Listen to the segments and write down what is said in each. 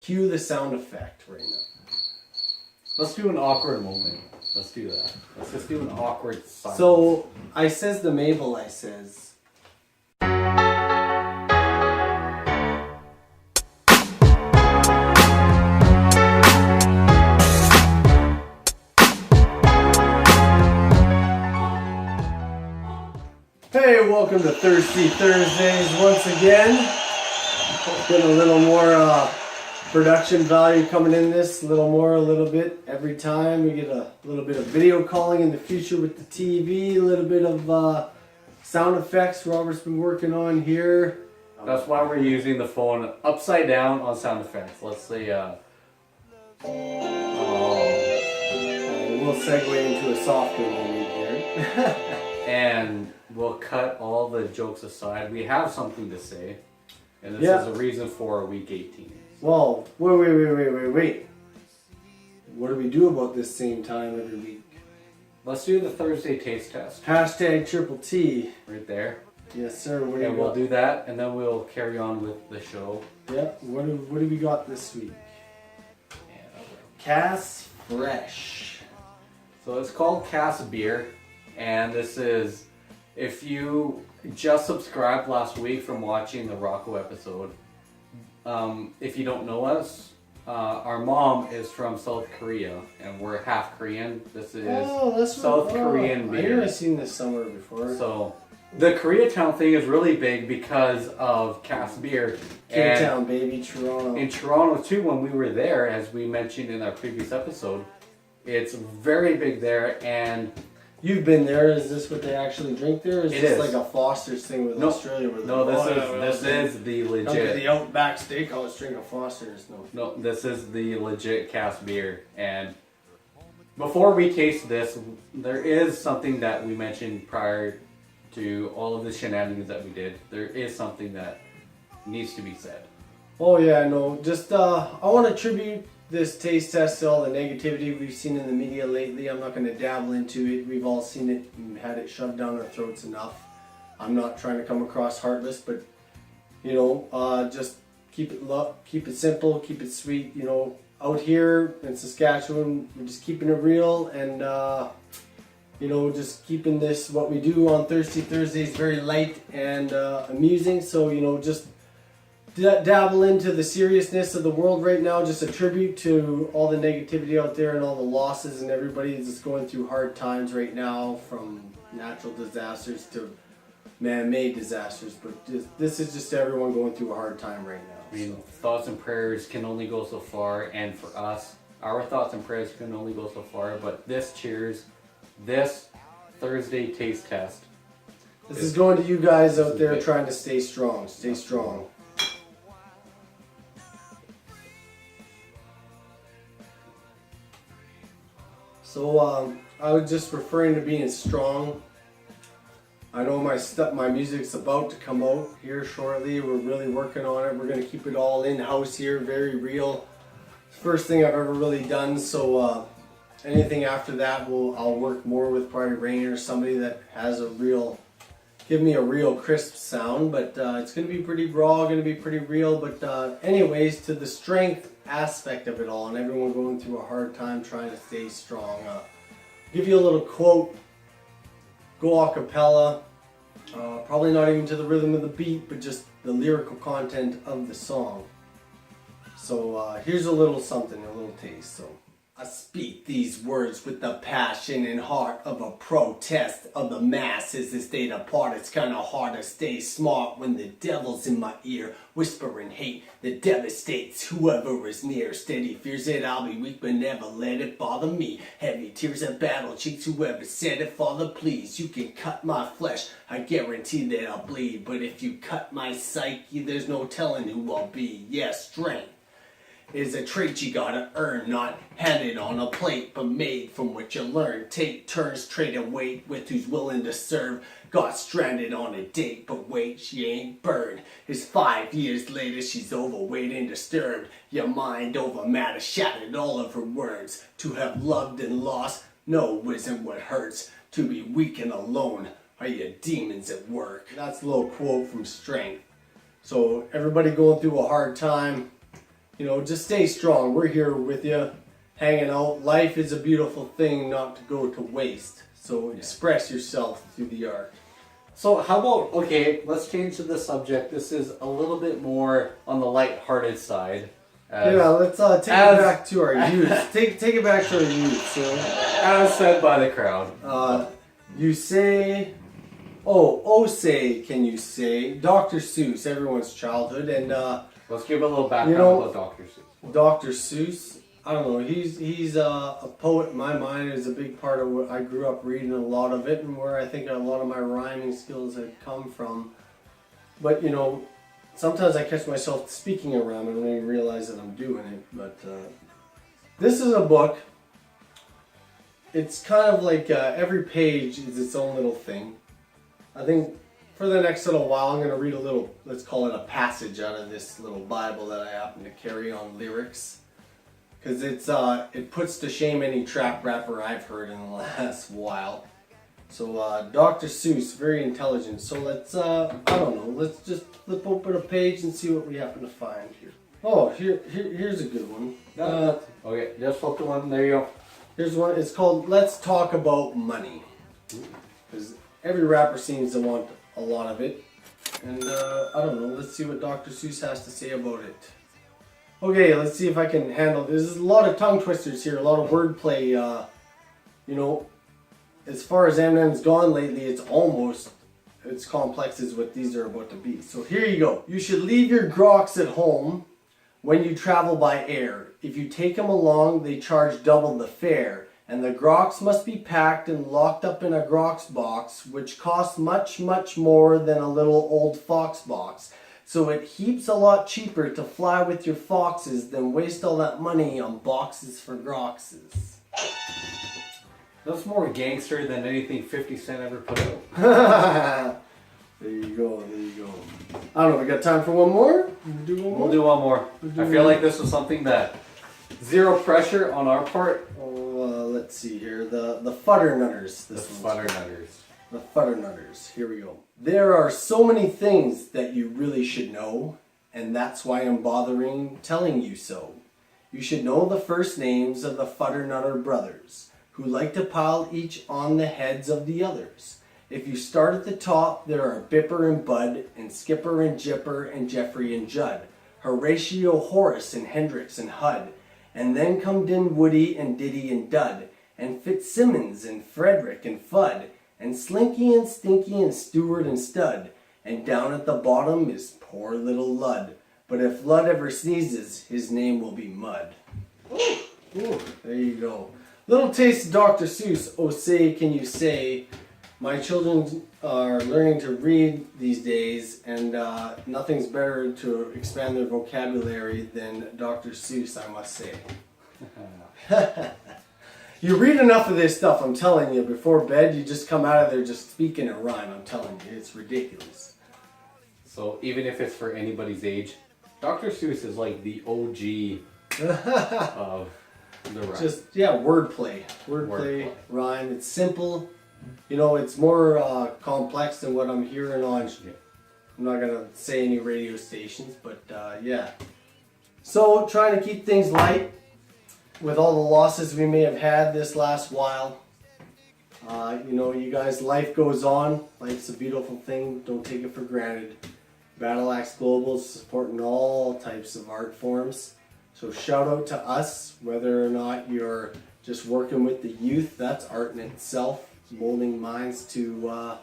cue the sound effect right now. Let's do an awkward moment. Let's do that. Let's just do an awkward silence. So, I says to Mabel, I says... Hey, welcome to Thirsty Thursdays once again. Getting a little more production value coming in this, a little bit every time. We get a little bit of video calling in the future with the TV, a little bit of sound effects Robert's been working on here. That's why we're using the phone upside down on sound effects. Let's say, We'll segue into a softer moment here. And we'll cut all the jokes aside. We have something to say. And this is a reason for week 18. Well, wait. What do we do about this same time every week? Let's do the Thursday taste test. Hashtag triple T. Right there. Yes, sir. And we'll do that, and then we'll carry on with the show. Yeah. What do we got this week? Cass Fresh. So it's called Cass Beer, and this is, if you just subscribed last week from watching the Rocco episode, if you don't know us, our mom is from South Korea, and we're half Korean. This is South Korean beer. I've seen this somewhere before. So the Koreatown thing is really big because of Cass Beer. Koreatown, baby, Toronto. In Toronto too, when we were there, as we mentioned in our previous episode, it's very big there. And you've been there. Is this what they actually drink there? Or is this like a Foster's thing with Australia? No, this is the legit. Come to the Outback Steakhouse, drink a Foster's. No, this is the legit Cass Beer. And before we taste this, there is something that we mentioned prior to all of the shenanigans that we did. There is something that needs to be said. Oh yeah, no. Just I want to attribute this taste test to all the negativity we've seen in the media lately. I'm not going to dabble into it. We've all seen it and had it shoved down our throats enough. I'm not trying to come across heartless, but you know, just keep it simple, keep it sweet. You know, out here in Saskatchewan, we're just keeping it real and you know, just keeping this, what we do on Thirsty Thursdays, very light and amusing. So, you know, just dabble into the seriousness of the world right now. Just a tribute to all the negativity out there and all the losses and everybody that's going through hard times right now, from natural disasters to man-made disasters. But this is just everyone going through a hard time right now. I mean, thoughts and prayers can only go so far, and for us, our thoughts and prayers can only go so far. But this Thursday taste test. This is going to you guys out there trying to stay strong. Stay strong. So I was just referring to being strong. I know my music's about to come out here shortly. We're really working on it. We're going to keep it all in-house here, very real. First thing I've ever really done, so anything after that, I'll work more with probably Rain or somebody that has give me a real crisp sound. But it's going to be pretty raw, going to be pretty real. But anyways, to the strength aspect of it all, and everyone going through a hard time trying to stay strong. Give you a little quote. Go a cappella. Probably not even to the rhythm of the beat, but just the lyrical content of the song. So here's a little something, a little taste. So I speak these words with the passion and heart of a protest of the masses as they depart. It's kind of hard to stay smart when the devil's in my ear, whispering hate that devastates whoever is near. Steady fears that I'll be weak, but never let it bother me. Heavy tears of battle cheeks, whoever said it, Father, please. You can cut my flesh, I guarantee that I'll bleed. But if you cut my psyche, there's no telling who I'll be. Yeah, strength is a trait you gotta earn, not handed on a plate, but made from what you learn. Take turns, trade and wait with who's willing to serve. Got stranded on a date, but wait, she ain't burned. It's 5 years later, she's overweight and disturbed. Your mind over matter shattered all of her words. To have loved and lost, no, isn't what hurts. To be weak and alone, are your demons at work? That's a little quote from Strength. So everybody going through a hard time, you know, just stay strong. We're here with you, hanging out. Life is a beautiful thing not to go to waste. So express yourself through the art. So how about, okay, let's change to the subject. This is a little bit more on the light-hearted side. Let's take it back to our youth. Take it back to our youth. So, as said by the crowd. You say, oh say, can you say, Dr. Seuss, everyone's childhood, and let's give a little background about Dr. Seuss. Dr. Seuss, I don't know, he's a poet in my mind. Is a big part of what I grew up reading, a lot of it, and where I think a lot of my rhyming skills have come from. But you know, sometimes I catch myself speaking a rhyme and I don't even realize that I'm doing it. But this is a book. It's kind of like every page is its own little thing. I think for the next little while I'm going to read a little, let's call it a passage out of this little Bible that I happen to carry on lyrics. Because it puts to shame any trap rapper I've heard in the last while. So Dr. Seuss, very intelligent. So let's, I don't know, let's just flip open a page and see what we happen to find here. Oh, here's a good one. Okay, just flip the one, there you go. Here's one, it's called Let's Talk About Money. Because every rapper seems to want a lot of it. And I don't know, let's see what Dr. Seuss has to say about it. Okay, let's see if I can handle this. There's a lot of tongue twisters here, a lot of wordplay. You know, as far as Eminem's gone lately, it's almost as complex as what these are about to be. So here you go. You should leave your groks at home when you travel by air. If you take them along, they charge double the fare. And the groks must be packed and locked up in a groks box, which costs much, much more than a little old fox box. So it heaps a lot cheaper to fly with your foxes than waste all that money on boxes for groxes. That's more gangster than anything 50 Cent ever put out. There you go, there you go. I don't know, we got time for one more? We'll do one more. I feel like this was something that zero pressure on our part. Oh, let's see here. The Fuddernutters. The Fuddernutters. The Fuddernutters. Here we go. There are so many things that you really should know, and that's why I'm bothering telling you so. You should know the first names of the Fuddernutter brothers, who like to pile each on the heads of the others. If you start at the top, there are Bipper and Bud, and Skipper and Jipper, and Jeffrey and Judd, Horatio, Horace, and Hendrix and Hud, and then come Dinwoody and Diddy and Dud, and Fitzsimmons and Frederick and Fudd, and Slinky and Stinky and Stewart and Stud, and down at the bottom is poor little Lud. But if Lud ever sneezes, his name will be Mud. Ooh, there you go. Little taste of Dr. Seuss. Oh, say, can you say? My children are learning to read these days, and nothing's better to expand their vocabulary than Dr. Seuss, I must say. You read enough of this stuff, I'm telling you, before bed, you just come out of there just speaking a rhyme, I'm telling you. It's ridiculous. So even if it's for anybody's age, Dr. Seuss is like the OG of the rhyme. Just, yeah, wordplay. Wordplay, rhyme. It's simple. You know, it's more complex than what I'm hearing on, I'm not going to say any radio stations, but yeah. So, trying to keep things light with all the losses we may have had this last while. You know, you guys, life goes on. Life's a beautiful thing. Don't take it for granted. Battle Axe Global is supporting all types of art forms. So shout out to us, whether or not you're just working with the youth. That's art in itself. Molding minds to,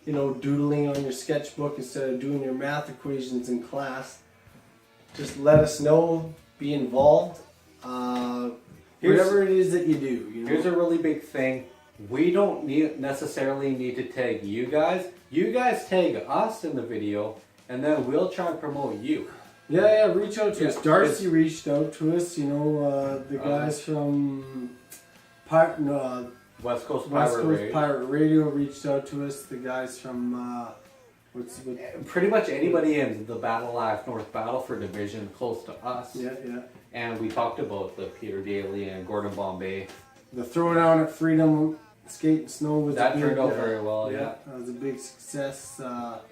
you know, doodling on your sketchbook instead of doing your math equations in class. Just let us know. Be involved. Whatever it is that you do. You know? Here's a really big thing. We don't necessarily need to tag you guys. You guys tag us in the video, and then we'll try and promote you. Yeah, reach out to us. Darcy reached out to us, you know, the guys from West Coast Pirate Radio reached out to us. The guys from, pretty much anybody in the Battle Axe North Battleford Division close to us. Yeah. And we talked about the Peter Daly and Gordon Bombay. The Throwdown at Freedom Skate and Snow was That a big, turned out very well, yeah. That was a big success.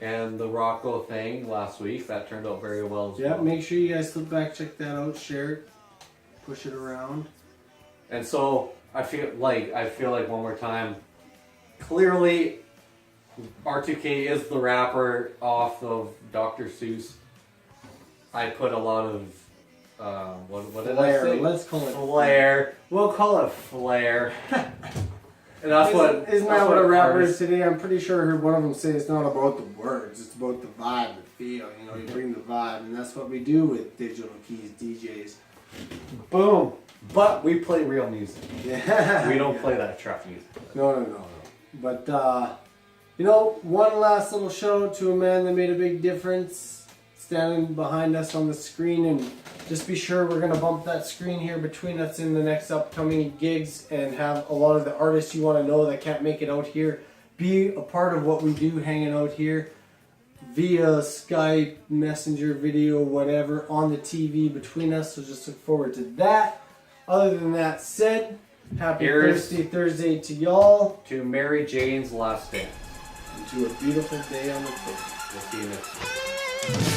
And the Rocco thing last week, that turned out very well as well. Make sure you guys flip back, check that out, share it, push it around. And so I feel like one more time, clearly R2K is the rapper off of Dr. Seuss. I put a lot of what did I say? Let's call it flair. We'll call it flair. And that's isn't that what a rapper is today? I'm pretty sure I heard one of them say it's not about the words, it's about the vibe, the feel. You know, you bring the vibe, and that's what we do with Digital Keys DJs. Boom. But we play real music. Yeah. We don't play that trap music. No. But you know, one last little shout out to a man that made a big difference, standing behind us on the screen, and just be sure we're gonna bump that screen here between us in the next upcoming gigs, and have a lot of the artists you want to know that can't make it out here be a part of what we do, hanging out here via Skype, Messenger, video, whatever, on the TV between us. So just look forward to that. Other than that said, happy Thursday to y'all. To Mary Jane's Last Dance. And to a beautiful day on the coast. We'll see you next week.